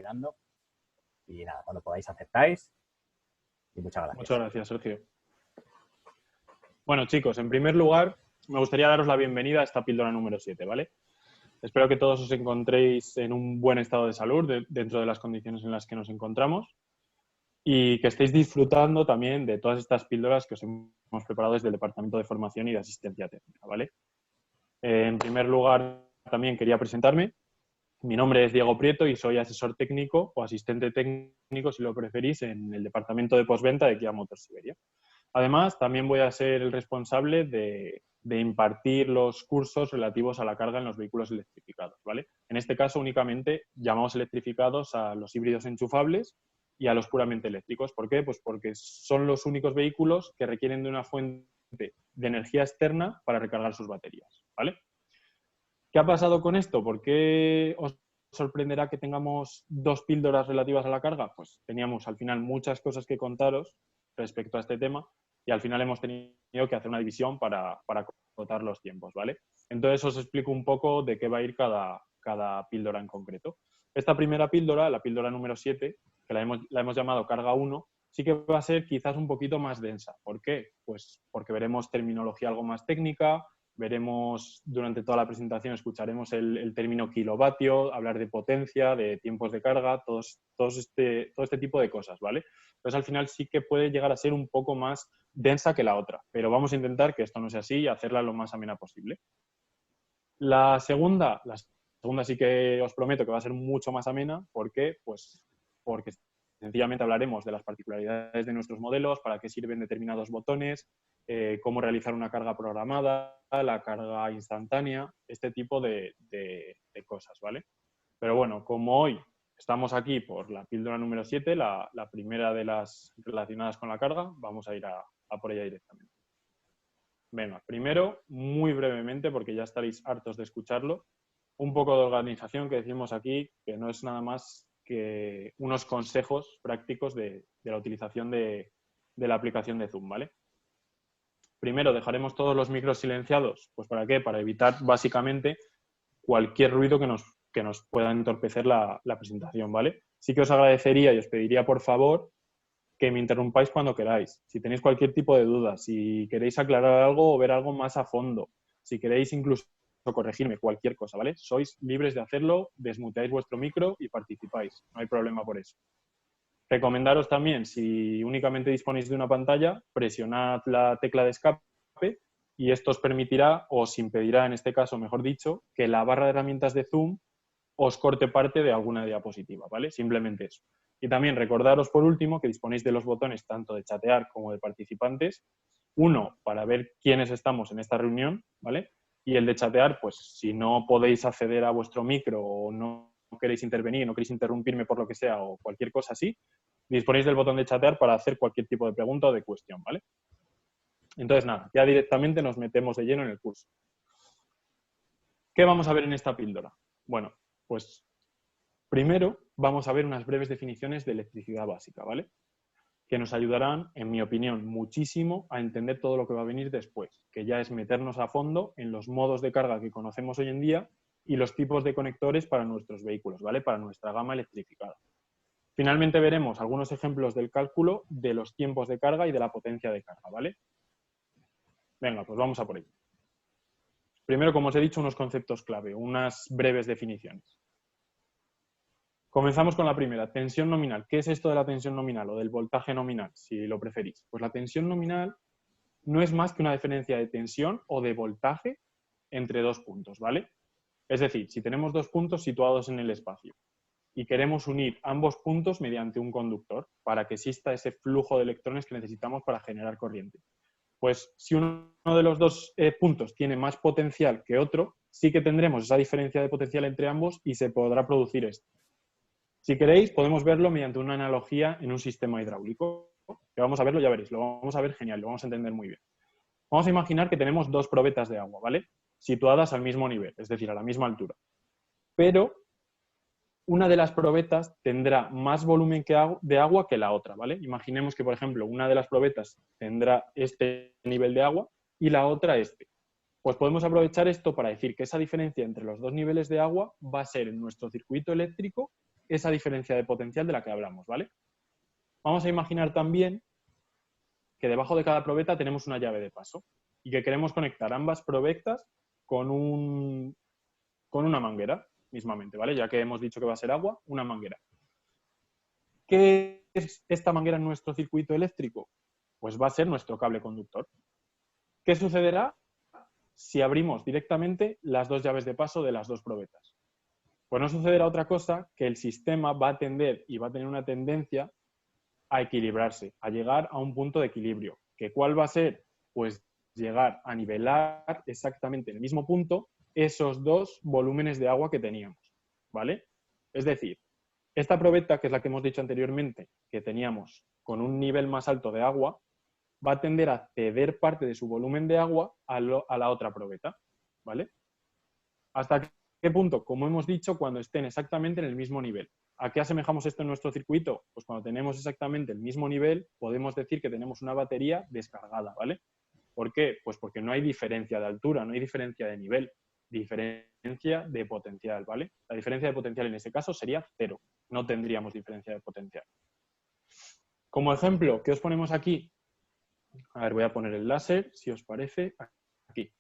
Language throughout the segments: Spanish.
cuidando. Y nada, cuando podáis aceptáis. Y muchas gracias. Muchas gracias, Sergio. Bueno, chicos, en primer lugar, me gustaría daros la bienvenida a esta píldora número 7, ¿vale? Espero que todos os encontréis en un buen estado de salud dentro de las condiciones en las que nos encontramos y que estéis disfrutando también de todas estas píldoras que os hemos preparado desde el Departamento de Formación y de Asistencia Técnica, ¿vale? En primer lugar, también quería presentarme. Mi nombre es Diego Prieto y soy asesor técnico o asistente técnico, si lo preferís, en el Departamento de Postventa de Kia Motors Siberia. Además, también voy a ser el responsable de impartir los cursos relativos a la carga en los vehículos electrificados, ¿vale? En este caso, únicamente llamamos electrificados a los híbridos enchufables y a los puramente eléctricos. ¿Por qué? Pues porque son los únicos vehículos que requieren de una fuente de energía externa para recargar sus baterías, ¿vale? ¿Qué ha pasado con esto? ¿Por qué os sorprenderá que tengamos dos píldoras relativas a la carga? Pues teníamos al final muchas cosas que contaros respecto a este tema y al final hemos tenido que hacer una división para acotar los tiempos, ¿vale? Entonces os explico un poco de qué va a ir cada píldora en concreto. Esta primera píldora, la píldora número 7, que la hemos llamado carga 1, sí que va a ser quizás un poquito más densa. ¿Por qué? Pues porque veremos terminología algo más técnica, veremos durante toda la presentación, escucharemos el término kilovatio, hablar de potencia, de tiempos de carga, todo este tipo de cosas, ¿vale? Entonces al final sí que puede llegar a ser un poco más densa que la otra, pero vamos a intentar que esto no sea así y hacerla lo más amena posible. La segunda sí que os prometo que va a ser mucho más amena. ¿Por qué? Pues porque sencillamente hablaremos de las particularidades de nuestros modelos, para qué sirven determinados botones, cómo realizar una carga programada, la carga instantánea, este tipo de cosas, ¿vale? Pero bueno, como hoy estamos aquí por la píldora número 7, la primera de las relacionadas con la carga, vamos a ir a por ella directamente. Venga, primero, muy brevemente, porque ya estaréis hartos de escucharlo, un poco de organización que decimos aquí, que no es nada más que unos consejos prácticos de la utilización de la aplicación de Zoom, ¿vale? Primero, dejaremos todos los micros silenciados. ¿Pues para qué? Para evitar, básicamente, cualquier ruido que nos pueda entorpecer la presentación, ¿vale? Sí que os agradecería y os pediría, por favor, que me interrumpáis cuando queráis. Si tenéis cualquier tipo de duda, si queréis aclarar algo o ver algo más a fondo, si queréis incluso corregirme cualquier cosa, ¿vale? Sois libres de hacerlo, desmuteáis vuestro micro y participáis. No hay problema por eso. Recomendaros también, si únicamente disponéis de una pantalla, presionad la tecla de escape y esto os permitirá, o os impedirá, en este caso, mejor dicho, que la barra de herramientas de Zoom os corte parte de alguna diapositiva, ¿vale? Simplemente eso. Y también recordaros, por último, que disponéis de los botones tanto de chatear como de participantes. Uno, para ver quiénes estamos en esta reunión, ¿vale? Y el de chatear, pues si no podéis acceder a vuestro micro o no queréis intervenir, no queréis interrumpirme por lo que sea o cualquier cosa así, disponéis del botón de chatear para hacer cualquier tipo de pregunta o de cuestión, ¿vale? Entonces, nada, ya directamente nos metemos de lleno en el curso. ¿Qué vamos a ver en esta píldora? Bueno, pues primero vamos a ver unas breves definiciones de electricidad básica, ¿vale? Que nos ayudarán, en mi opinión, muchísimo a entender todo lo que va a venir después, que ya es meternos a fondo en los modos de carga que conocemos hoy en día y los tipos de conectores para nuestros vehículos, ¿vale? Para nuestra gama electrificada. Finalmente veremos algunos ejemplos del cálculo de los tiempos de carga y de la potencia de carga, ¿vale? Venga, pues vamos a por ello. Primero, como os he dicho, unos conceptos clave, unas breves definiciones. Comenzamos con la primera, tensión nominal. ¿Qué es esto de la tensión nominal o del voltaje nominal, si lo preferís? Pues la tensión nominal no es más que una diferencia de tensión o de voltaje entre dos puntos, ¿vale? Es decir, si tenemos dos puntos situados en el espacio y queremos unir ambos puntos mediante un conductor para que exista ese flujo de electrones que necesitamos para generar corriente. Pues si uno de los dos puntos tiene más potencial que otro, sí que tendremos esa diferencia de potencial entre ambos y se podrá producir esto. Si queréis, podemos verlo mediante una analogía en un sistema hidráulico. Que vamos a verlo, ya veréis, lo vamos a ver genial, lo vamos a entender muy bien. Vamos a imaginar que tenemos dos probetas de agua, ¿vale? Situadas al mismo nivel, es decir, a la misma altura. Pero una de las probetas tendrá más volumen de agua que la otra, ¿vale? Imaginemos que, por ejemplo, una de las probetas tendrá este nivel de agua y la otra este. Pues podemos aprovechar esto para decir que esa diferencia entre los dos niveles de agua va a ser en nuestro circuito eléctrico esa diferencia de potencial de la que hablamos, ¿vale? Vamos a imaginar también que debajo de cada probeta tenemos una llave de paso y que queremos conectar ambas probetas con una manguera, mismamente, ¿vale? Ya que hemos dicho que va a ser agua, una manguera. ¿Qué es esta manguera en nuestro circuito eléctrico? Pues va a ser nuestro cable conductor. ¿Qué sucederá si abrimos directamente las dos llaves de paso de las dos probetas? Pues no sucederá otra cosa que el sistema va a tender y va a tener una tendencia a equilibrarse, a llegar a un punto de equilibrio. ¿Que cuál va a ser? Pues llegar a nivelar exactamente en el mismo punto esos dos volúmenes de agua que teníamos, ¿vale? Es decir, esta probeta, que es la que hemos dicho anteriormente, que teníamos con un nivel más alto de agua, va a tender a ceder parte de su volumen de agua a la otra probeta, ¿vale? ¿Hasta qué punto? Como hemos dicho, cuando estén exactamente en el mismo nivel. ¿A qué asemejamos esto en nuestro circuito? Pues cuando tenemos exactamente el mismo nivel, podemos decir que tenemos una batería descargada, ¿vale? ¿Por qué? Pues porque no hay diferencia de altura, no hay diferencia de nivel, diferencia de potencial, ¿vale? La diferencia de potencial en este caso sería 0, no tendríamos diferencia de potencial. Como ejemplo, ¿qué os ponemos aquí? A ver, voy a poner el láser, si os parece, aquí.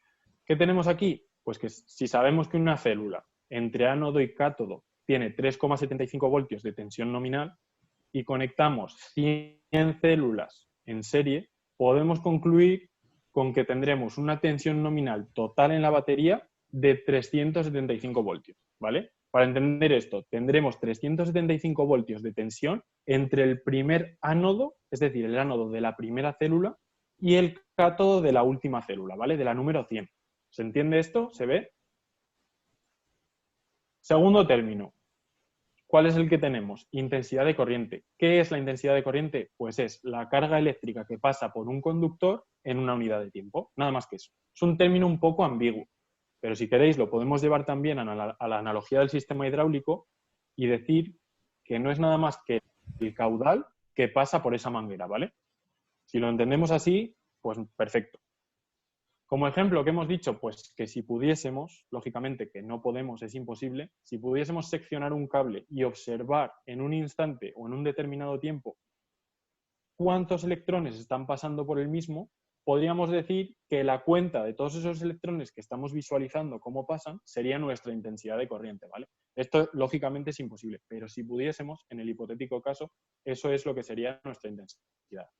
¿Qué tenemos aquí? Pues que si sabemos que una célula entre ánodo y cátodo tiene 3,75 voltios de tensión nominal y conectamos 100 células en serie, podemos concluir con que tendremos una tensión nominal total en la batería de 375 voltios, ¿vale? Para entender esto, tendremos 375 voltios de tensión entre el primer ánodo, es decir, el ánodo de la primera célula, y el cátodo de la última célula, ¿vale? De la número 100. ¿Se entiende esto? ¿Se ve? Segundo término. ¿Cuál es el que tenemos? Intensidad de corriente. ¿Qué es la intensidad de corriente? Pues es la carga eléctrica que pasa por un conductor en una unidad de tiempo. Nada más que eso. Es un término un poco ambiguo, pero si queréis lo podemos llevar también a la analogía del sistema hidráulico y decir que no es nada más que el caudal que pasa por esa manguera, ¿vale? Si lo entendemos así, pues perfecto. Como ejemplo, ¿qué hemos dicho? Pues que si pudiésemos, lógicamente que no podemos, es imposible, si pudiésemos seccionar un cable y observar en un instante o en un determinado tiempo cuántos electrones están pasando por el mismo, podríamos decir que la cuenta de todos esos electrones que estamos visualizando cómo pasan sería nuestra intensidad de corriente, ¿vale? Esto lógicamente es imposible, pero si pudiésemos, en el hipotético caso, eso es lo que sería nuestra intensidad.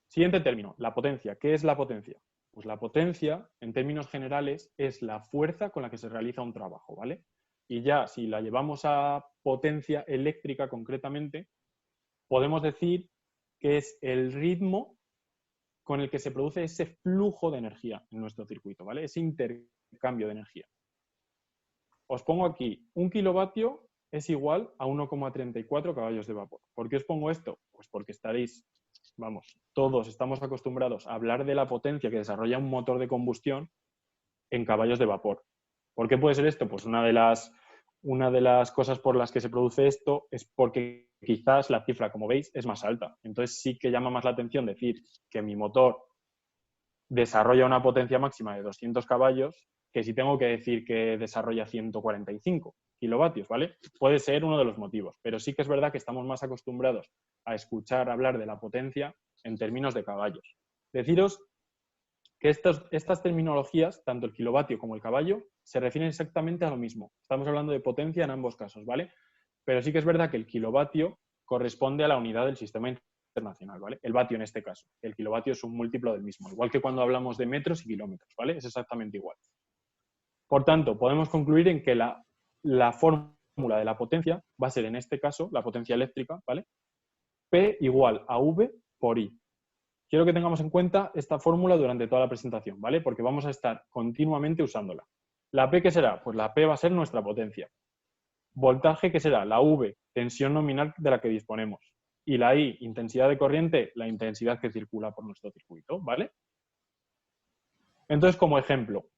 Siguiente término, la potencia. ¿Qué es la potencia? Pues la potencia, en términos generales, es la fuerza con la que se realiza un trabajo, ¿vale? Y ya, si la llevamos a potencia eléctrica concretamente, podemos decir que es el ritmo con el que se produce ese flujo de energía en nuestro circuito, ¿vale? Ese intercambio de energía. Os pongo aquí, 1 kilovatio es igual a 1,34 caballos de vapor. ¿Por qué os pongo esto? Pues porque estaréis, vamos, todos estamos acostumbrados a hablar de la potencia que desarrolla un motor de combustión en caballos de vapor. ¿Por qué puede ser esto? Pues una de las cosas por las que se produce esto es porque quizás la cifra, como veis, es más alta. Entonces sí que llama más la atención decir que mi motor desarrolla una potencia máxima de 200 caballos que si tengo que decir que desarrolla 145 kilovatios, ¿vale? Puede ser uno de los motivos, pero sí que es verdad que estamos más acostumbrados a escuchar hablar de la potencia en términos de caballos. Deciros que estas terminologías, tanto el kilovatio como el caballo, se refieren exactamente a lo mismo. Estamos hablando de potencia en ambos casos, ¿vale? Pero sí que es verdad que el kilovatio corresponde a la unidad del sistema internacional, ¿vale? El vatio en este caso. El kilovatio es un múltiplo del mismo, igual que cuando hablamos de metros y kilómetros, ¿vale? Es exactamente igual. Por tanto, podemos concluir en que la fórmula de la potencia va a ser, en este caso, la potencia eléctrica, ¿vale? P igual a V por I. Quiero que tengamos en cuenta esta fórmula durante toda la presentación, ¿vale? Porque vamos a estar continuamente usándola. ¿La P qué será? Pues la P va a ser nuestra potencia. Voltaje, ¿qué será? La V, tensión nominal de la que disponemos. Y la I, intensidad de corriente, la intensidad que circula por nuestro circuito, ¿vale? Entonces, como ejemplo,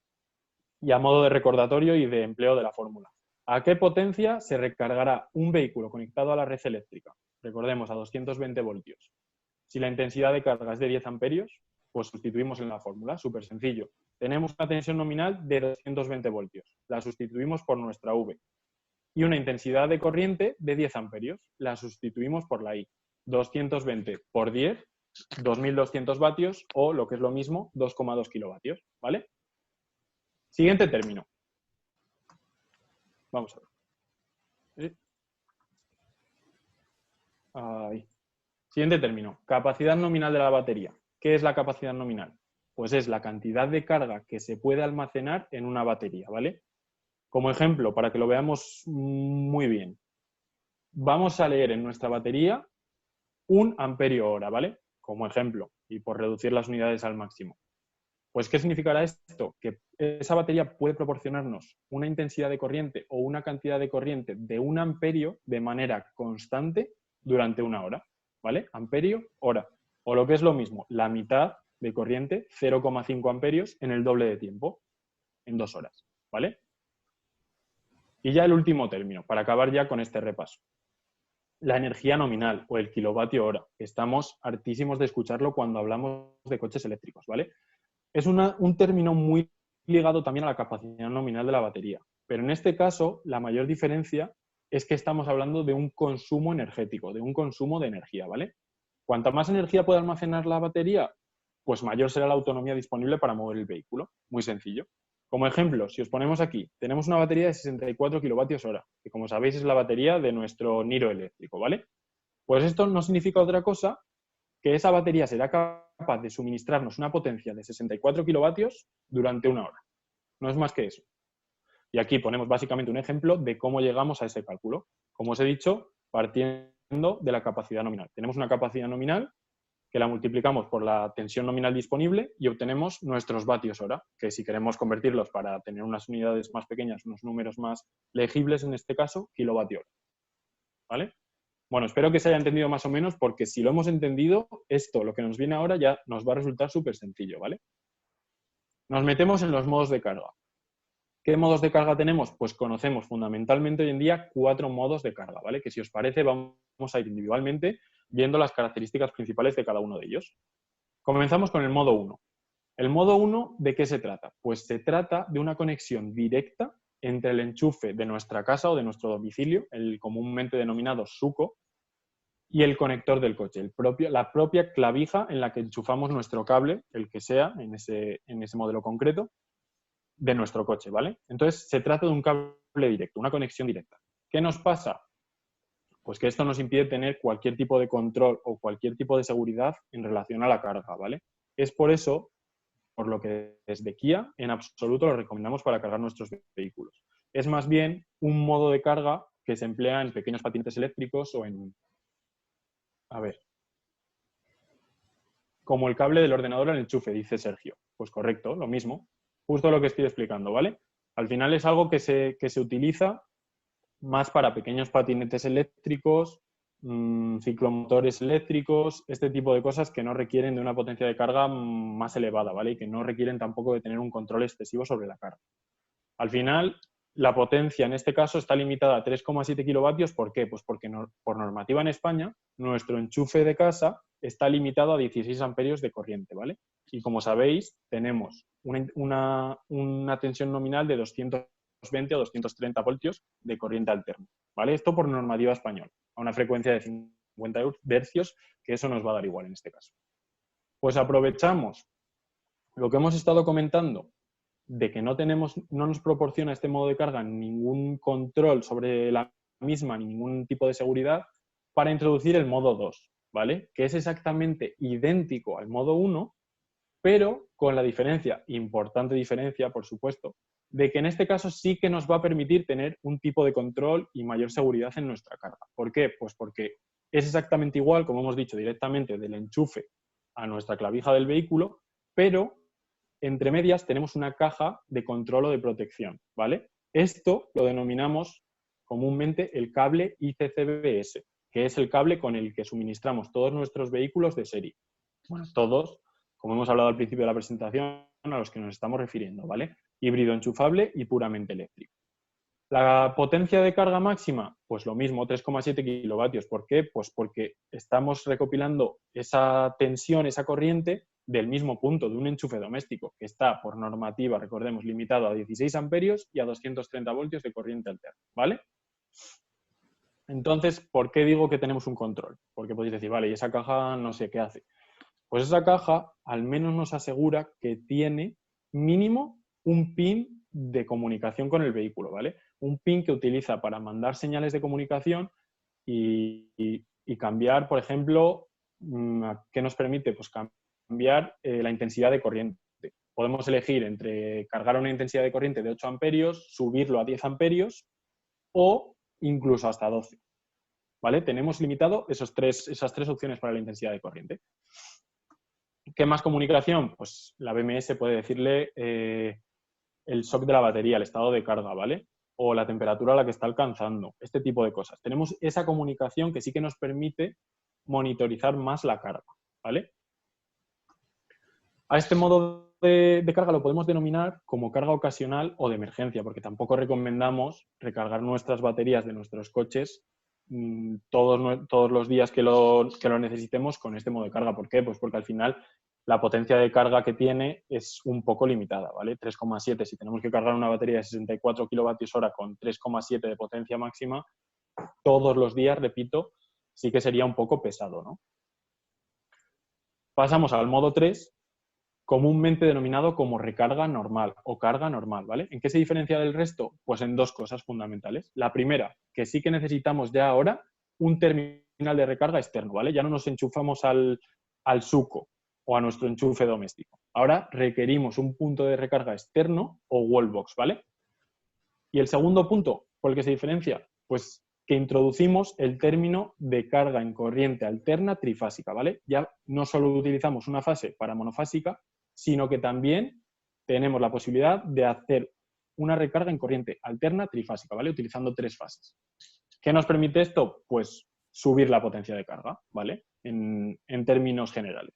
y a modo de recordatorio y de empleo de la fórmula, ¿a qué potencia se recargará un vehículo conectado a la red eléctrica? Recordemos, a 220 voltios. Si la intensidad de carga es de 10 amperios, pues sustituimos en la fórmula, súper sencillo. Tenemos una tensión nominal de 220 voltios, la sustituimos por nuestra V. y una intensidad de corriente de 10 amperios. La sustituimos por la I. 220 por 10, 2.200 vatios o, lo que es lo mismo, 2,2 kilovatios, ¿vale? Siguiente término. Vamos a ver. Ahí. Siguiente término. Capacidad nominal de la batería. ¿Qué es la capacidad nominal? Pues es la cantidad de carga que se puede almacenar en una batería, ¿vale? Como ejemplo, para que lo veamos muy bien, vamos a leer en nuestra batería 1 amperio hora, ¿vale? Como ejemplo, y por reducir las unidades al máximo. Pues, ¿qué significará esto? Que esa batería puede proporcionarnos una intensidad de corriente o una cantidad de corriente de 1 amperio de manera constante durante 1 hora, ¿vale? Amperio, hora. O lo que es lo mismo, la mitad de corriente, 0,5 amperios, en el doble de tiempo, en 2 horas, ¿vale? Y ya el último término, para acabar ya con este repaso. La energía nominal o el kilovatio hora, que estamos hartísimos de escucharlo cuando hablamos de coches eléctricos, ¿vale? Es un término muy ligado también a la capacidad nominal de la batería. Pero en este caso, la mayor diferencia es que estamos hablando de un consumo energético, de un consumo de energía, ¿vale? Cuanta más energía puede almacenar la batería, pues mayor será la autonomía disponible para mover el vehículo. Muy sencillo. Como ejemplo, si os ponemos aquí, tenemos una batería de 64 kilovatios hora, que como sabéis es la batería de nuestro Niro eléctrico, ¿vale? Pues esto no significa otra cosa que esa batería será capaz de suministrarnos una potencia de 64 kilovatios durante 1 hora. No es más que eso. Y aquí ponemos básicamente un ejemplo de cómo llegamos a ese cálculo. Como os he dicho, partiendo de la capacidad nominal. Tenemos una capacidad nominal que la multiplicamos por la tensión nominal disponible y obtenemos nuestros vatios hora, que si queremos convertirlos para tener unas unidades más pequeñas, unos números más legibles, en este caso, kilovatio hora. ¿Vale? Bueno, espero que se haya entendido más o menos, porque si lo hemos entendido, esto, lo que nos viene ahora, ya nos va a resultar súper sencillo, ¿vale? Nos metemos en los modos de carga. ¿Qué modos de carga tenemos? Pues conocemos fundamentalmente hoy en día 4 modos de carga, ¿vale? Que si os parece vamos a ir individualmente viendo las características principales de cada uno de ellos. Comenzamos con el modo 1. ¿El modo 1 de qué se trata? Pues se trata de una conexión directa entre el enchufe de nuestra casa o de nuestro domicilio, el comúnmente denominado SUCO, y el conector del coche, la propia clavija en la que enchufamos nuestro cable, el que sea, en ese modelo concreto, de nuestro coche, ¿vale? Entonces, se trata de un cable directo, una conexión directa. ¿Qué nos pasa? Pues que esto nos impide tener cualquier tipo de control o cualquier tipo de seguridad en relación a la carga, ¿vale? Es por eso, por lo que desde Kia, en absoluto lo recomendamos para cargar nuestros vehículos. Es más bien un modo de carga que se emplea en pequeños patinetes eléctricos o en... A ver. Como el cable del ordenador al enchufe, dice Sergio. Pues correcto, lo mismo. Justo lo que estoy explicando, ¿vale? Al final es algo que se utiliza más para pequeños patinetes eléctricos, ciclomotores eléctricos, este tipo de cosas que no requieren de una potencia de carga más elevada, ¿vale? Y que no requieren tampoco de tener un control excesivo sobre la carga. Al final, la potencia en este caso está limitada a 3,7 kilovatios. ¿Por qué? Pues porque por normativa en España, nuestro enchufe de casa está limitado a 16 amperios de corriente, ¿vale? Y como sabéis, tenemos una tensión nominal de 220 o 230 voltios de corriente alterna, ¿vale? Esto por normativa española, a una frecuencia de 50 Hz, que eso nos va a dar igual en este caso. Pues aprovechamos lo que hemos estado comentando de que no nos proporciona este modo de carga ningún control sobre la misma ni ningún tipo de seguridad para introducir el modo 2, ¿vale? Que es exactamente idéntico al modo 1, pero con la diferencia, importante diferencia, por supuesto, de que en este caso sí que nos va a permitir tener un tipo de control y mayor seguridad en nuestra carga. ¿Por qué? Pues porque es exactamente igual, como hemos dicho, directamente del enchufe a nuestra clavija del vehículo, pero entre medias tenemos una caja de control o de protección, ¿vale? Esto lo denominamos comúnmente el cable ICCBS, que es el cable con el que suministramos todos nuestros vehículos de serie. Bueno, todos, como hemos hablado al principio de la presentación, a los que nos estamos refiriendo, ¿vale? Híbrido enchufable y puramente eléctrico. La potencia de carga máxima, pues lo mismo, 3,7 kilovatios. ¿Por qué? Pues porque estamos recopilando esa tensión, esa corriente, del mismo punto, de un enchufe doméstico, que está por normativa, recordemos, limitado a 16 amperios y a 230 voltios de corriente alterna, ¿vale? Entonces, ¿por qué digo que tenemos un control? Porque podéis decir, vale, y esa caja no sé qué hace. Pues esa caja al menos nos asegura que tiene mínimo un pin de comunicación con el vehículo, ¿vale? Un pin que utiliza para mandar señales de comunicación y cambiar, por ejemplo, ¿qué nos permite? Pues cambiar la intensidad de corriente. Podemos elegir entre cargar una intensidad de corriente de 8 amperios, subirlo a 10 amperios o incluso hasta 12. ¿Vale? Tenemos limitado esas tres opciones para la intensidad de corriente. ¿Qué más comunicación? Pues la BMS puede decirle el shock de la batería, el estado de carga, ¿vale? O la temperatura a la que está alcanzando, este tipo de cosas. Tenemos esa comunicación que sí que nos permite monitorizar más la carga, ¿vale? A este modo de carga lo podemos denominar como carga ocasional o de emergencia, porque tampoco recomendamos recargar nuestras baterías de nuestros coches todos los días que lo necesitemos con este modo de carga. ¿Por qué? Pues porque al final la potencia de carga que tiene es un poco limitada, ¿vale? 3,7. Si tenemos que cargar una batería de 64 kilovatios hora con 3,7 de potencia máxima, todos los días, repito, sí que sería un poco pesado, ¿no? Pasamos al modo 3, comúnmente denominado como recarga normal o carga normal, ¿vale? ¿En qué se diferencia del resto? Pues en dos cosas fundamentales. La primera, que sí que necesitamos ya ahora un terminal de recarga externo, ¿vale? Ya no nos enchufamos al SUCO o a nuestro enchufe doméstico. Ahora requerimos un punto de recarga externo o wallbox, ¿vale? Y el segundo punto por el que se diferencia, pues que introducimos el término de carga en corriente alterna trifásica, ¿vale? Ya no solo utilizamos una fase para monofásica, sino que también tenemos la posibilidad de hacer una recarga en corriente alterna trifásica, ¿vale? Utilizando 3 fases. ¿Qué nos permite esto? Pues subir la potencia de carga, ¿vale? En términos generales.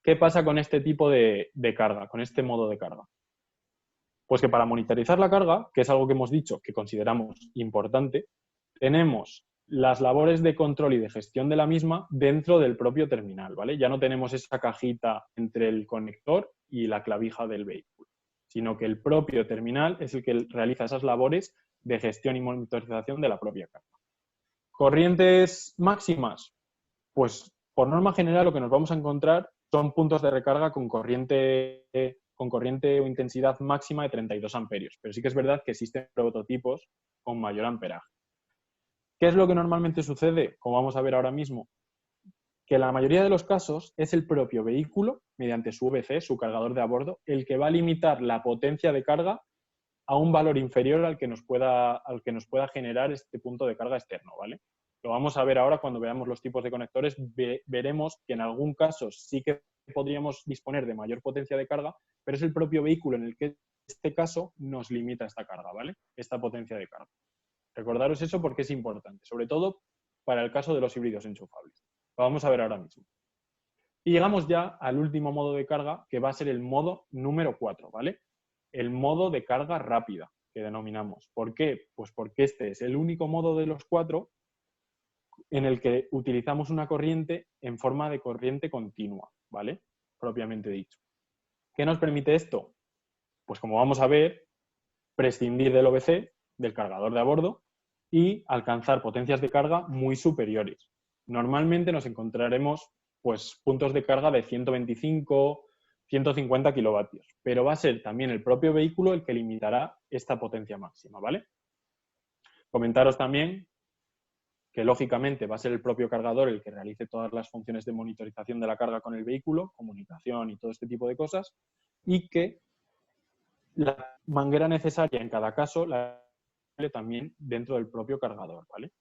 ¿Qué pasa con este tipo de carga, con este modo de carga? Pues que para monitorizar la carga, que es algo que hemos dicho que consideramos importante, tenemos las labores de control y de gestión de la misma dentro del propio terminal, ¿vale? Ya no tenemos esa cajita entre el conector y la clavija del vehículo, sino que el propio terminal es el que realiza esas labores de gestión y monitorización de la propia carga. ¿Corrientes máximas? Pues por norma general lo que nos vamos a encontrar son puntos de recarga con corriente o intensidad máxima de 32 amperios, pero sí que es verdad que existen prototipos con mayor amperaje. ¿Qué es lo que normalmente sucede? Como vamos a ver ahora mismo, que en la mayoría de los casos es el propio vehículo, mediante su VC, su cargador de a bordo, el que va a limitar la potencia de carga a un valor inferior al que nos pueda generar este punto de carga externo, ¿vale? Lo vamos a ver ahora cuando veamos los tipos de conectores, veremos que en algún caso sí que podríamos disponer de mayor potencia de carga, pero es el propio vehículo en el que en este caso nos limita esta carga, ¿vale? Esta potencia de carga. Recordaros eso porque es importante, sobre todo para el caso de los híbridos enchufables. Lo vamos a ver ahora mismo. Y llegamos ya al último modo de carga, que va a ser el modo número 4, ¿vale? El modo de carga rápida, que denominamos. ¿Por qué? Pues porque este es el único modo de los 4 en el que utilizamos una corriente en forma de corriente continua, ¿vale? Propiamente dicho. ¿Qué nos permite esto? Pues como vamos a ver, prescindir del OBC, del cargador de a bordo, y alcanzar potencias de carga muy superiores. Normalmente nos encontraremos pues, puntos de carga de 125, 150 kilovatios, pero va a ser también el propio vehículo el que limitará esta potencia máxima, ¿vale? Comentaros también que lógicamente va a ser el propio cargador el que realice todas las funciones de monitorización de la carga con el vehículo, comunicación y todo este tipo de cosas, y que la manguera necesaria en cada caso la también dentro del propio cargador, ¿vale?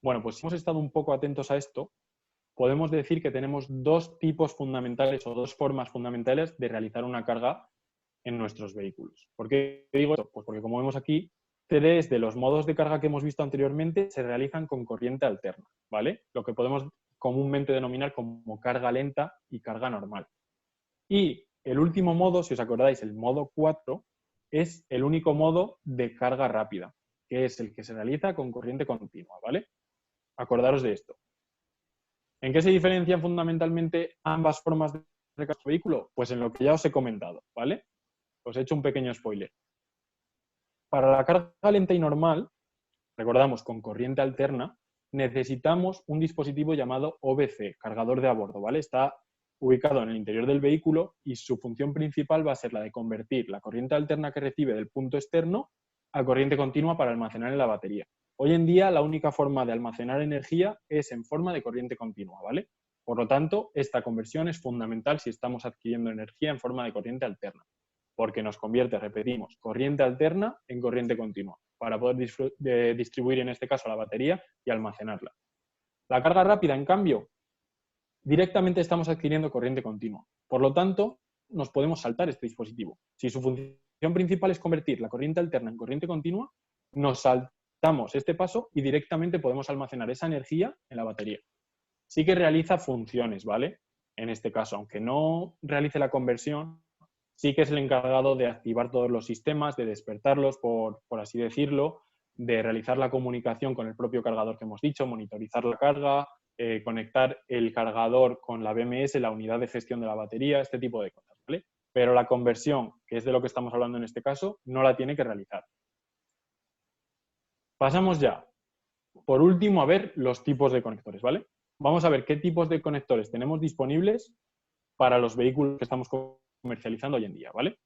Bueno, pues si hemos estado un poco atentos a esto, podemos decir que tenemos dos tipos fundamentales o dos formas fundamentales de realizar una carga en nuestros vehículos. ¿Por qué digo esto? Pues porque como vemos aquí, 3 de los modos de carga que hemos visto anteriormente se realizan con corriente alterna, ¿vale? Lo que podemos comúnmente denominar como carga lenta y carga normal. Y el último modo, si os acordáis, el modo 4, es el único modo de carga rápida, que es el que se realiza con corriente continua, ¿vale? Acordaros de esto. ¿En qué se diferencian fundamentalmente ambas formas de recargar tu vehículo? Pues en lo que ya os he comentado, ¿vale? Os he hecho un pequeño spoiler. para la carga lenta y normal, recordamos, con corriente alterna, necesitamos un dispositivo llamado OBC, cargador de a bordo, ¿vale? Está ubicado en el interior del vehículo y su función principal va a ser la de convertir la corriente alterna que recibe del punto externo a corriente continua para almacenar en la batería. Hoy en día la única forma de almacenar energía es en forma de corriente continua, ¿vale? Por lo tanto, esta conversión es fundamental si estamos adquiriendo energía en forma de corriente alterna, porque nos convierte, repetimos, corriente alterna en corriente continua, para poder distribuir en este caso la batería y almacenarla. La carga rápida, en cambio, directamente estamos adquiriendo corriente continua. Por lo tanto, nos podemos saltar este dispositivo. Si su función principal es convertir la corriente alterna en corriente continua, nos saltamos este paso y directamente podemos almacenar esa energía en la batería. Sí que realiza funciones, ¿vale? En este caso, aunque no realice la conversión, sí que es el encargado de activar todos los sistemas, de despertarlos, por así decirlo, de realizar la comunicación con el propio cargador que hemos dicho, monitorizar la carga, conectar el cargador con la BMS, la unidad de gestión de la batería, este tipo de cosas, ¿vale? Pero la conversión, que es de lo que estamos hablando en este caso, no la tiene que realizar. Pasamos ya, por último, a ver los tipos de conectores, ¿vale? Vamos a ver qué tipos de conectores tenemos disponibles para los vehículos que estamos comercializando hoy en día, ¿vale?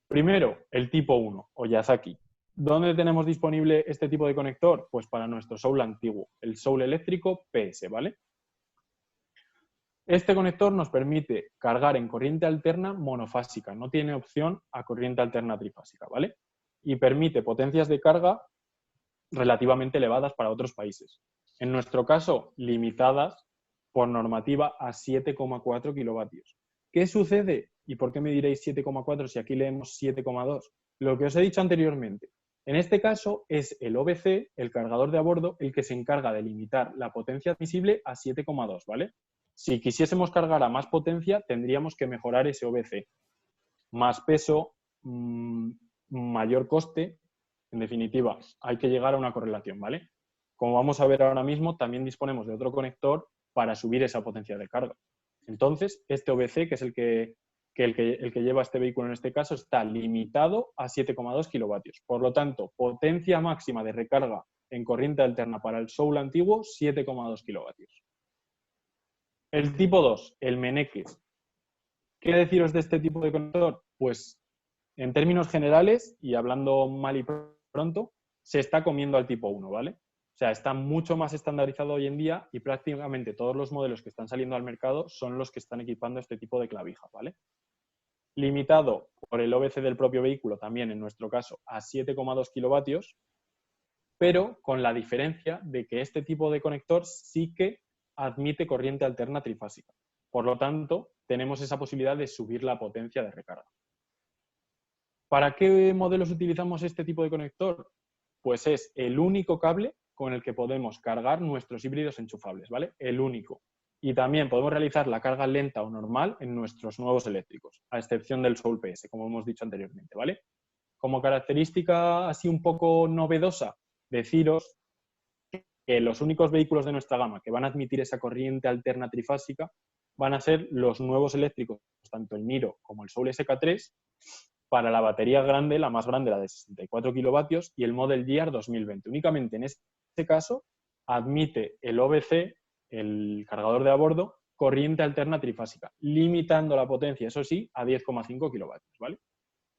Primero, el tipo 1, o Yazaki. ¿Dónde tenemos disponible este tipo de conector? Pues para nuestro Soul antiguo, el Soul eléctrico PS, ¿vale? Este conector nos permite cargar en corriente alterna monofásica, no tiene opción a corriente alterna trifásica, ¿vale? Y permite potencias de carga relativamente elevadas para otros países. En nuestro caso, limitadas por normativa a 7,4 kilovatios. ¿Qué sucede? ¿Y por qué me diréis 7,4 si aquí leemos 7,2? Lo que os he dicho anteriormente. En este caso es el OBC, el cargador de a bordo, el que se encarga de limitar la potencia admisible a 7,2, ¿vale? Si quisiésemos cargar a más potencia, tendríamos que mejorar ese OBC. Más peso, mayor coste, en definitiva, hay que llegar a una correlación, ¿vale? Como vamos a ver ahora mismo, también disponemos de otro conector para subir esa potencia de carga. Entonces, este OBC, que es el que lleva este vehículo en este caso, está limitado a 7,2 kilovatios. Por lo tanto, potencia máxima de recarga en corriente alterna para el Soul antiguo, 7,2 kilovatios. El tipo 2, el Meneques. ¿Qué deciros de este tipo de conector? Pues, en términos generales, y hablando mal y pronto, se está comiendo al tipo 1, ¿vale? O sea, está mucho más estandarizado hoy en día y prácticamente todos los modelos que están saliendo al mercado son los que están equipando este tipo de clavija, ¿vale? Limitado por el OBC del propio vehículo, también en nuestro caso, a 7,2 kilovatios, pero con la diferencia de que este tipo de conector sí que admite corriente alterna trifásica. Por lo tanto, tenemos esa posibilidad de subir la potencia de recarga. ¿Para qué modelos utilizamos este tipo de conector? Pues es el único cable con el que podemos cargar nuestros híbridos enchufables, ¿vale? El único. Y también podemos realizar la carga lenta o normal en nuestros nuevos eléctricos, a excepción del Soul PS, como hemos dicho anteriormente, ¿vale? Como característica así un poco novedosa, deciros que los únicos vehículos de nuestra gama que van a admitir esa corriente alterna trifásica van a ser los nuevos eléctricos, tanto el Niro como el Soul SK3, para la batería grande, la más grande, la de 64 kilovatios, y el Model Year 2020. Únicamente en este caso admite el OBC, el cargador de a bordo, corriente alterna trifásica, limitando la potencia, eso sí, a 10,5 kilovatios, ¿vale?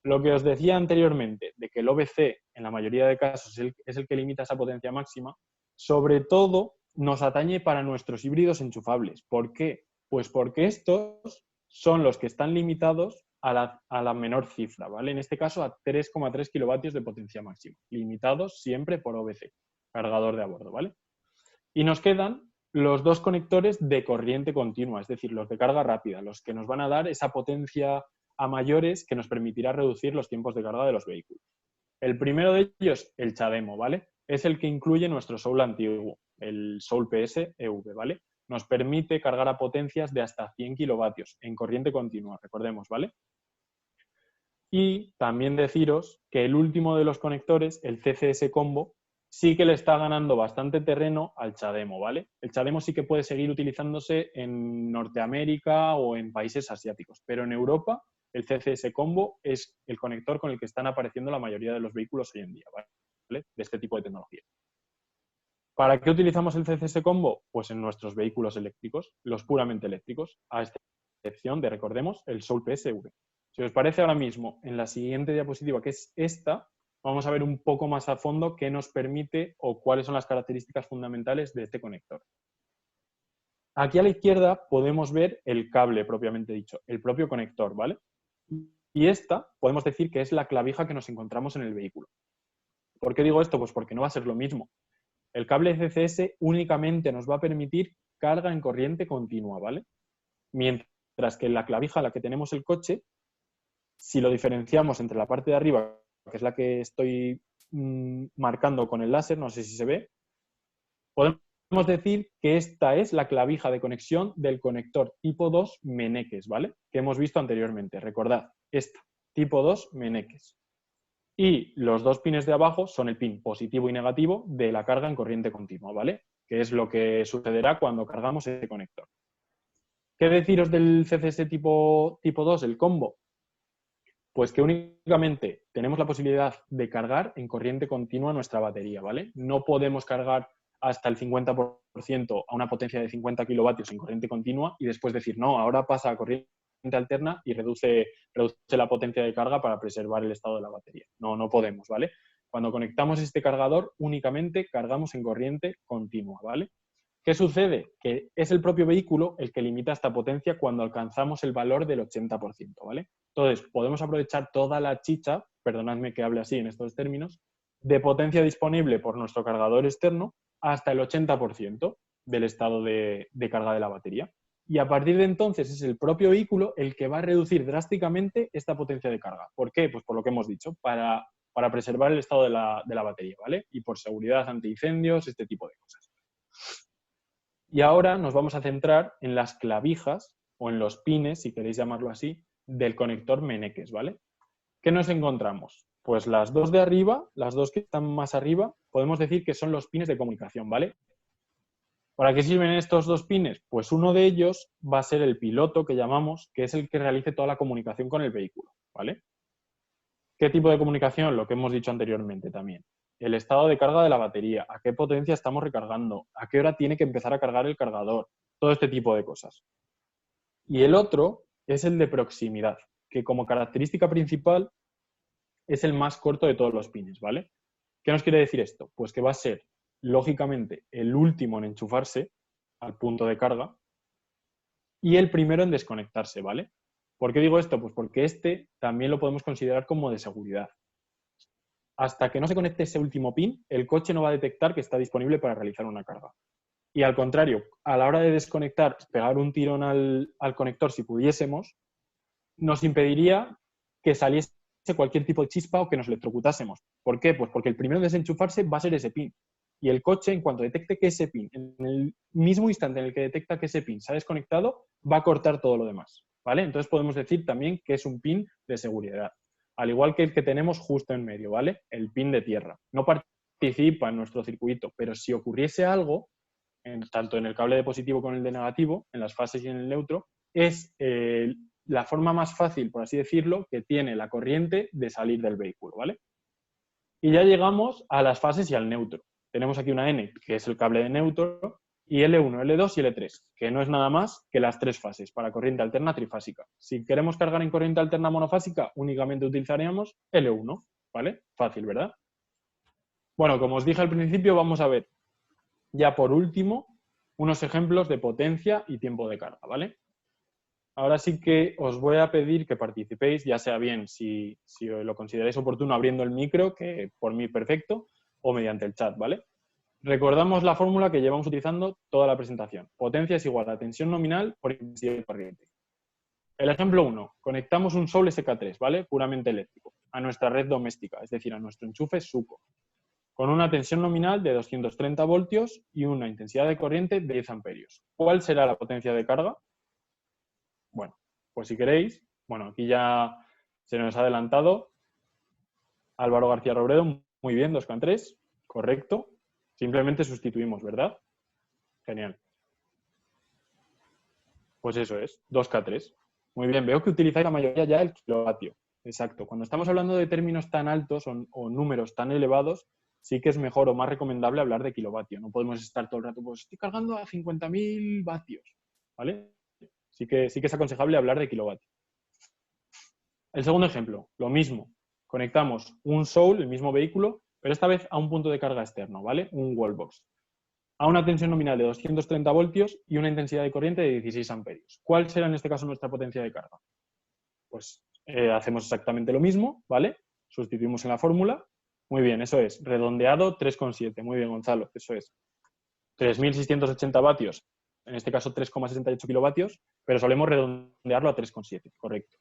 Lo que os decía anteriormente, de que el OBC en la mayoría de casos es el que limita esa potencia máxima, sobre todo nos atañe para nuestros híbridos enchufables. ¿Por qué? Pues porque estos son los que están limitados a la menor cifra, ¿vale? En este caso a 3,3 kilovatios de potencia máxima, limitados siempre por OBC, cargador de a bordo, ¿vale? Y nos quedan los dos conectores de corriente continua, es decir, los de carga rápida, los que nos van a dar esa potencia a mayores que nos permitirá reducir los tiempos de carga de los vehículos. El primero de ellos, el CHAdeMO, ¿vale? Es el que incluye nuestro Soul antiguo, el Soul PS EV, ¿vale? Nos permite cargar a potencias de hasta 100 kilovatios en corriente continua, recordemos, ¿vale? Y también deciros que el último de los conectores, el CCS Combo, sí que le está ganando bastante terreno al CHAdeMO, ¿vale? El CHAdeMO sí que puede seguir utilizándose en Norteamérica o en países asiáticos, pero en Europa el CCS Combo es el conector con el que están apareciendo la mayoría de los vehículos hoy en día, ¿vale? De este tipo de tecnología. ¿Para qué utilizamos el CCS Combo? Pues en nuestros vehículos eléctricos, los puramente eléctricos, a excepción de, recordemos, el Soul PSV. Si os parece ahora mismo, en la siguiente diapositiva, que es esta, vamos a ver un poco más a fondo qué nos permite o cuáles son las características fundamentales de este conector. Aquí a la izquierda podemos ver el cable propiamente dicho, el propio conector, ¿vale? Y esta podemos decir que es la clavija que nos encontramos en el vehículo. ¿Por qué digo esto? Pues porque no va a ser lo mismo. El cable CCS únicamente nos va a permitir carga en corriente continua, ¿vale? Mientras que la clavija a la que tenemos el coche, si lo diferenciamos entre la parte de arriba, que es la que estoy marcando con el láser, no sé si se ve, podemos decir que esta es la clavija de conexión del conector tipo 2 Meneques, ¿vale? Que hemos visto anteriormente. Recordad, esta, tipo 2 Meneques. Y los dos pines de abajo son el pin positivo y negativo de la carga en corriente continua, ¿vale? Que es lo que sucederá cuando cargamos este conector. ¿Qué deciros del CCS tipo 2, el combo? Pues que únicamente tenemos la posibilidad de cargar en corriente continua nuestra batería, ¿vale? No podemos cargar hasta el 50% a una potencia de 50 kilovatios en corriente continua y después decir, no, ahora pasa a corriente alterna y reduce la potencia de carga para preservar el estado de la batería. No podemos, ¿vale? Cuando conectamos este cargador, únicamente cargamos en corriente continua, ¿vale? ¿Qué sucede? Que es el propio vehículo el que limita esta potencia cuando alcanzamos el valor del 80%, ¿vale? Entonces, podemos aprovechar toda la chicha, perdonadme que hable así en estos términos, de potencia disponible por nuestro cargador externo hasta el 80% del estado de carga de la batería. Y a partir de entonces es el propio vehículo el que va a reducir drásticamente esta potencia de carga. ¿Por qué? Pues por lo que hemos dicho, para preservar el estado de la batería, ¿vale? Y por seguridad ante incendios, este tipo de cosas. Y ahora nos vamos a centrar en las clavijas, o en los pines, si queréis llamarlo así, del conector Meneques, ¿vale? ¿Qué nos encontramos? Pues las dos de arriba, las dos que están más arriba, podemos decir que son los pines de comunicación, ¿vale? ¿Para qué sirven estos dos pines? Pues uno de ellos va a ser el piloto, que llamamos, que es el que realice toda la comunicación con el vehículo, ¿vale? ¿Qué tipo de comunicación? Lo que hemos dicho anteriormente también. El estado de carga de la batería, a qué potencia estamos recargando, a qué hora tiene que empezar a cargar el cargador, todo este tipo de cosas. Y el otro es el de proximidad, que como característica principal es el más corto de todos los pines, ¿vale? ¿Qué nos quiere decir esto? Pues que va a ser, lógicamente, el último en enchufarse al punto de carga y el primero en desconectarse, ¿vale? ¿Por qué digo esto? Pues porque este también lo podemos considerar como de seguridad. Hasta que no se conecte ese último pin, el coche no va a detectar que está disponible para realizar una carga. Y al contrario, a la hora de desconectar, pegar un tirón al conector, si pudiésemos, nos impediría que saliese cualquier tipo de chispa o que nos electrocutásemos. ¿Por qué? Pues porque el primero en desenchufarse va a ser ese pin. Y el coche, en cuanto detecte que ese pin, en el mismo instante en el que detecta que ese pin se ha desconectado, va a cortar todo lo demás, ¿vale? Entonces podemos decir también que es un pin de seguridad. Al igual que el que tenemos justo en medio, ¿vale? El pin de tierra. No participa en nuestro circuito, pero si ocurriese algo, tanto en el cable de positivo como en el de negativo, en las fases y en el neutro, es la forma más fácil, por así decirlo, que tiene la corriente de salir del vehículo, ¿vale? Y ya llegamos a las fases y al neutro. Tenemos aquí una N, que es el cable de neutro, y L1, L2 y L3, que no es nada más que las tres fases para corriente alterna trifásica. Si queremos cargar en corriente alterna monofásica, únicamente utilizaríamos L1, ¿vale? Fácil, ¿verdad? Bueno, como os dije al principio, vamos a ver ya por último unos ejemplos de potencia y tiempo de carga, ¿vale? Ahora sí que os voy a pedir que participéis, ya sea bien si lo consideráis oportuno abriendo el micro, que por mí perfecto, o mediante el chat, ¿vale? Recordamos la fórmula que llevamos utilizando toda la presentación. Potencia es igual a tensión nominal por intensidad de corriente. El ejemplo 1. Conectamos un Soul SK3, ¿vale? Puramente eléctrico, a nuestra red doméstica, es decir, a nuestro enchufe SUCO, con una tensión nominal de 230 voltios y una intensidad de corriente de 10 amperios. ¿Cuál será la potencia de carga? Bueno, pues si queréis, bueno, aquí ya se nos ha adelantado Álvaro García Robredo, muy bien, 2,3, correcto. Simplemente sustituimos, ¿verdad? Genial. Pues eso es, 2K3. Muy bien, veo que utilizáis la mayoría ya el kilovatio. Exacto. Cuando estamos hablando de términos tan altos o números tan elevados, sí que es mejor o más recomendable hablar de kilovatio. No podemos estar todo el rato, pues estoy cargando a 50.000 vatios, ¿vale? Sí que es aconsejable hablar de kilovatio. El segundo ejemplo, lo mismo. Conectamos un Soul, el mismo vehículo, pero esta vez a un punto de carga externo, ¿vale? Un wallbox. A una tensión nominal de 230 voltios y una intensidad de corriente de 16 amperios. ¿Cuál será en este caso nuestra potencia de carga? Pues hacemos exactamente lo mismo, ¿vale? Sustituimos en la fórmula. Muy bien, eso es. Redondeado 3,7. Muy bien, Gonzalo, eso es. 3.680 vatios, en este caso 3,68 kilovatios, pero solemos redondearlo a 3,7, correcto.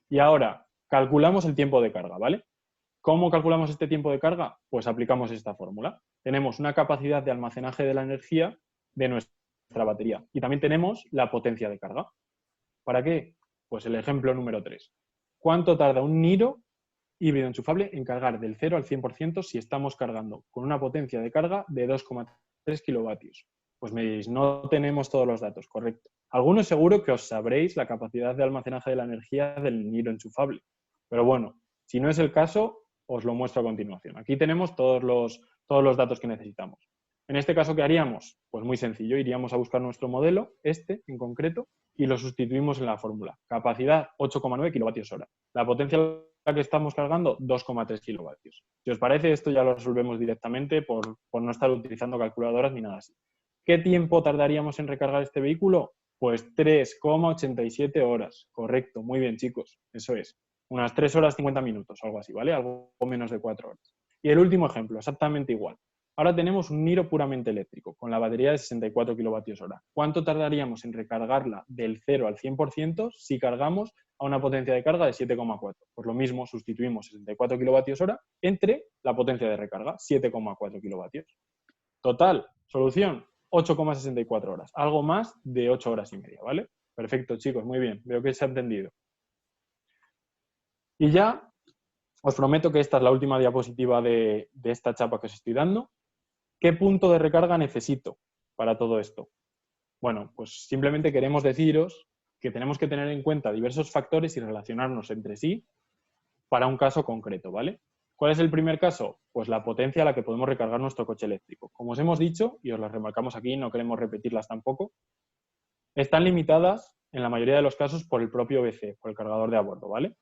Y ahora, calculamos el tiempo de carga, ¿vale? ¿Cómo calculamos este tiempo de carga? Pues aplicamos esta fórmula. Tenemos una capacidad de almacenaje de la energía de nuestra batería y también tenemos la potencia de carga. ¿Para qué? Pues el ejemplo número 3. ¿Cuánto tarda un Niro híbrido enchufable en cargar del 0 al 100% si estamos cargando con una potencia de carga de 2,3 kilovatios? Pues me diréis, no tenemos todos los datos, correcto. Algunos seguro que os sabréis la capacidad de almacenaje de la energía del Niro enchufable. Pero bueno, si no es el caso, os lo muestro a continuación. Aquí tenemos todos los datos que necesitamos. En este caso, ¿qué haríamos? Pues muy sencillo, iríamos a buscar nuestro modelo, este en concreto, y lo sustituimos en la fórmula. Capacidad 8,9 kilovatios hora. La potencia a la que estamos cargando, 2,3 kilovatios. Si os parece, esto ya lo resolvemos directamente por no estar utilizando calculadoras ni nada así. ¿Qué tiempo tardaríamos en recargar este vehículo? Pues 3,87 horas. Correcto, muy bien, chicos. Eso es. Unas 3 horas 50 minutos, algo así, ¿vale? Algo menos de 4 horas. Y el último ejemplo, exactamente igual. Ahora tenemos un Niro puramente eléctrico, con la batería de 64 kilovatios hora. ¿Cuánto tardaríamos en recargarla del 0 al 100% si cargamos a una potencia de carga de 7,4? Pues lo mismo, sustituimos 64 kilovatios hora entre la potencia de recarga, 7,4 kilovatios. Total, solución, 8,64 horas. Algo más de 8 horas y media, ¿vale? Perfecto, chicos, muy bien. Veo que se ha entendido. Y ya os prometo que esta es la última diapositiva de esta chapa que os estoy dando. ¿Qué punto de recarga necesito para todo esto? Bueno, pues simplemente queremos deciros que tenemos que tener en cuenta diversos factores y relacionarnos entre sí para un caso concreto, ¿vale? ¿Cuál es el primer caso? Pues la potencia a la que podemos recargar nuestro coche eléctrico. Como os hemos dicho, y os las remarcamos aquí, no queremos repetirlas tampoco, están limitadas en la mayoría de los casos por el propio BC, por el cargador de a bordo, ¿vale?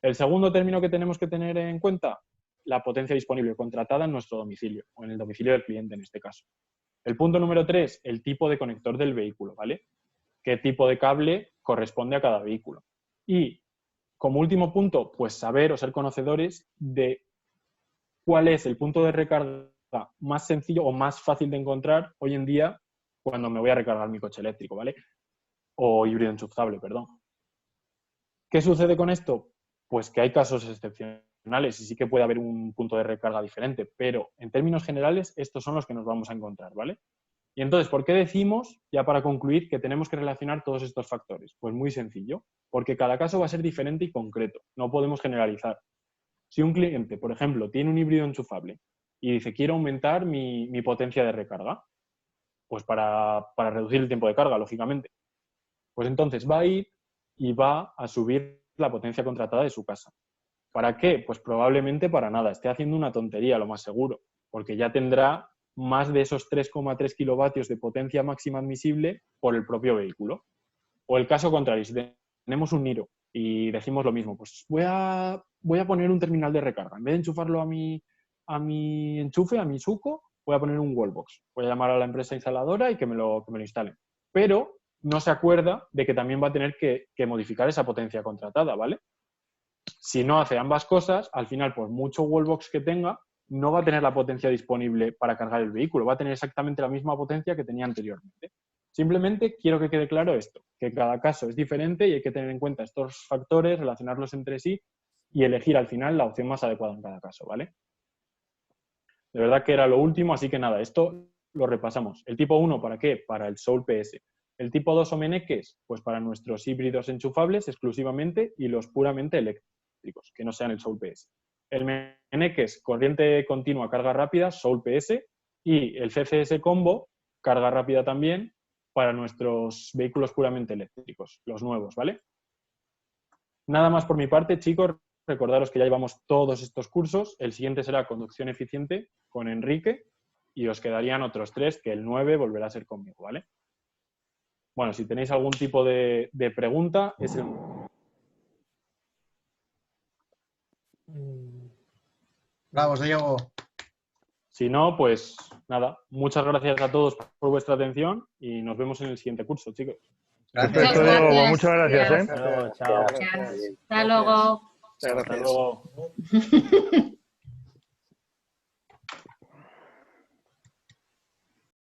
El segundo término que tenemos que tener en cuenta, la potencia disponible contratada en nuestro domicilio, o en el domicilio del cliente en este caso. El punto número 3, el tipo de conector del vehículo, ¿vale? ¿Qué tipo de cable corresponde a cada vehículo? Y como último punto, pues saber o ser conocedores de cuál es el punto de recarga más sencillo o más fácil de encontrar hoy en día cuando me voy a recargar mi coche eléctrico, ¿vale? O híbrido enchufable, perdón. ¿Qué sucede con esto? Pues que hay casos excepcionales y sí que puede haber un punto de recarga diferente, pero en términos generales estos son los que nos vamos a encontrar, ¿vale? Y entonces, ¿por qué decimos, ya para concluir, que tenemos que relacionar todos estos factores? Pues muy sencillo, porque cada caso va a ser diferente y concreto, no podemos generalizar. Si un cliente, por ejemplo, tiene un híbrido enchufable y dice, quiero aumentar mi potencia de recarga, pues para reducir el tiempo de carga, lógicamente, pues entonces va a ir y va a subir la potencia contratada de su casa. ¿Para qué? Pues probablemente para nada. Esté haciendo una tontería, lo más seguro, porque ya tendrá más de esos 3,3 kilovatios de potencia máxima admisible por el propio vehículo. O el caso contrario, si tenemos un Niro y decimos lo mismo, pues voy a poner un terminal de recarga. En vez de enchufarlo a mi enchufe, a mi suco, voy a poner un wallbox. Voy a llamar a la empresa instaladora y que me lo instalen. Pero no se acuerda de que también va a tener que modificar esa potencia contratada, ¿vale? Si no hace ambas cosas, al final, por mucho wallbox que tenga, no va a tener la potencia disponible para cargar el vehículo. Va a tener exactamente la misma potencia que tenía anteriormente. Simplemente quiero que quede claro esto, que cada caso es diferente y hay que tener en cuenta estos factores, relacionarlos entre sí y elegir al final la opción más adecuada en cada caso, ¿vale? De verdad que era lo último, así que nada, esto lo repasamos. El tipo 1, ¿para qué? Para el Soul PS. El tipo 2 o Meneques, pues para nuestros híbridos enchufables exclusivamente y los puramente eléctricos, que no sean el Soul PS. El Meneques, corriente continua, carga rápida, Soul PS. Y el CCS Combo, carga rápida también, para nuestros vehículos puramente eléctricos, los nuevos, ¿vale? Nada más por mi parte, chicos. Recordaros que ya llevamos todos estos cursos. El siguiente será Conducción Eficiente con Enrique y os quedarían otros 3, que el 9 volverá a ser conmigo, ¿vale? Bueno, si tenéis algún tipo de pregunta, es el momento. Bravo, Diego. Si no, pues nada. Muchas gracias a todos por vuestra atención y nos vemos en el siguiente curso, chicos. Gracias. Perfecto, Diego. gracias. Muchas gracias, ¿eh? Hasta luego, chao. Hasta luego. Hasta luego.